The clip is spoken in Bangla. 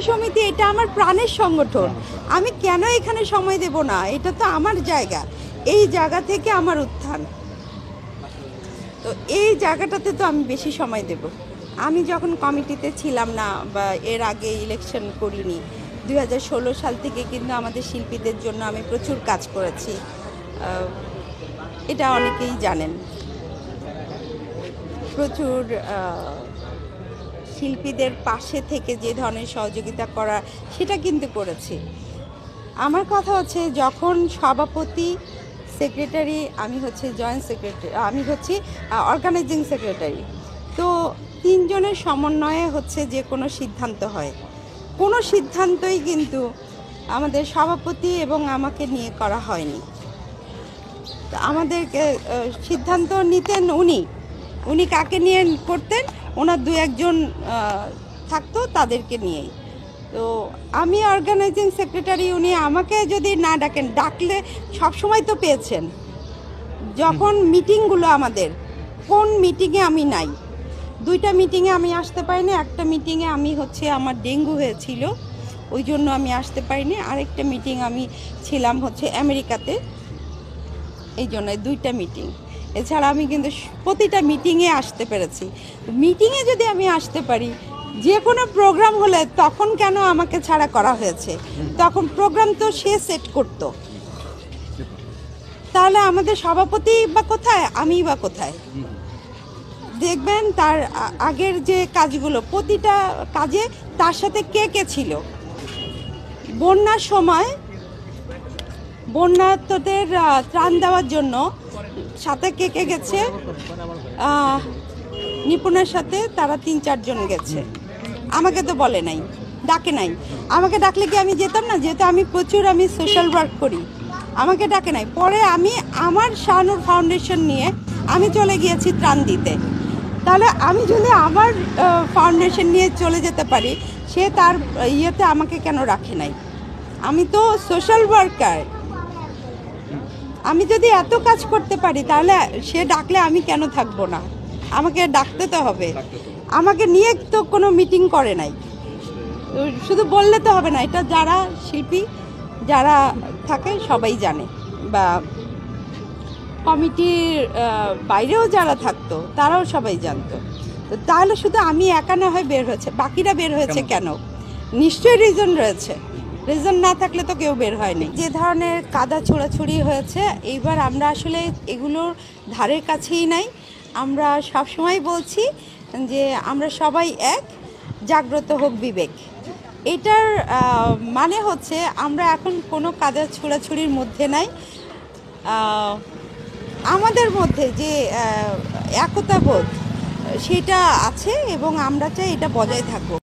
সমিতি এটা আমার প্রাণের সংগঠন, আমি কেন এখানে সময় দেব না? এটা তো আমার জায়গা, এই জায়গা থেকে আমার উত্থান, তো এই জায়গাটাতে তো আমি বেশি সময় দেব। আমি যখন কমিটিতে ছিলাম না বা এর আগে ইলেকশন করিনি, 2016 সাল থেকে কিন্তু আমাদের শিল্পীদের জন্য আমি প্রচুর কাজ করেছি, এটা অনেকেই জানেন। প্রচুর শিল্পীদের পাশে থেকে যে ধরনের সহযোগিতা করা সেটা কিন্তু করেছি। আমার কথা হচ্ছে যখন সভাপতি, সেক্রেটারি, আমি হচ্ছে জয়েন্ট সেক্রেটারি, আমি হচ্ছি অর্গানাইজিং সেক্রেটারি, তো তিনজনের সমন্বয়ে হচ্ছে যে কোনো সিদ্ধান্ত হয়। কোনো সিদ্ধান্তই কিন্তু আমাদের সভাপতি এবং আমাকে নিয়ে করা হয়নি। আমাদেরকে সিদ্ধান্ত নিতেন উনি কাকে নিয়ে করতেন, ওনার দু একজন থাকতো তাদেরকে নিয়েই। তো আমি অর্গানাইজিং সেক্রেটারি, উনি আমাকে যদি না ডাকেন, ডাকলে সবসময় তো পেয়েছেন। যখন মিটিংগুলো আমাদের, কোন মিটিংয়ে আমি নাই, 2টা মিটিংয়ে আমি আসতে পারিনি। একটা মিটিংয়ে আমি হচ্ছে আমার ডেঙ্গু হয়েছিল, ওই জন্য আমি আসতে পারিনি। আরেকটা মিটিং আমি ছিলাম হচ্ছে আমেরিকাতে, এই জন্য 2টা মিটিং। এছাড়া আমি কিন্তু প্রতিটা মিটিংয়ে আসতে পেরেছি। মিটিংয়ে যদি আমি আসতে পারি, যে কোনো প্রোগ্রাম হলে তখন কেন আমাকে ছাড়া করা হয়েছে? তখন প্রোগ্রাম তো সে সেট করতো, তাহলে আমাদের সভাপতি বা কোথায়, আমি বা কোথায়? দেখবেন তার আগের যে কাজগুলো, প্রতিটা কাজে তার সাথে কে কে ছিল। বন্যার সময় বন্যার্তদের ত্রাণ দেওয়ার জন্য সাথে কে কে গেছে? নিপুণের সাথে তারা 3-4 জন গেছে। আমাকে তো বলে নাই, ডাকে নাই। আমাকে ডাকলে কি আমি যেতাম না? যেহেতু আমি সোশ্যাল ওয়ার্ক করি, আমাকে ডাকে নাই। পরে আমি আমার শাহনূর ফাউন্ডেশন নিয়ে আমি চলে গিয়েছি ত্রাণ দিতে। তাহলে আমি যদি আমার ফাউন্ডেশন নিয়ে চলে যেতে পারি, সে তার ইয়েতে আমাকে কেন রাখে নাই? আমি তো সোশ্যাল ওয়ার্কার, আমি যদি এত কাজ করতে পারি তাহলে সে ডাকলে আমি কেন থাকবো না? আমাকে ডাকতে তো হবে। আমাকে নিয়ে তো কোনো মিটিং করে নাই, শুধু বললে তো হবে না। এটা যারা শিল্পী যারা থাকে সবাই জানে, বা কমিটির বাইরেও যারা থাকতো তারাও সবাই জানতো। তো তাহলে শুধু আমি একা না হয় বের হয়েছে, বাকিরা বের হয়েছে কেন? নিশ্চয়ই রিজন রয়েছে, রিজন না থাকলে তো কেউ বের হয়নি। যে ধরনের কাদা ছোড়াছুড়ি হয়েছে, এইবার আমরা আসলে এগুলোর ধারের কাছেই নাই। আমরা সবসময় বলছি যে আমরা সবাই এক, জাগ্রত হোক বিবেক। এটার মানে হচ্ছে আমরা এখন কোনো কাদা ছোড়াছুড়ির মধ্যে নাই। আমাদের মধ্যে যে একতাবোধ সেটা আছে এবং আমরা চাই এটা বজায় থাকুক।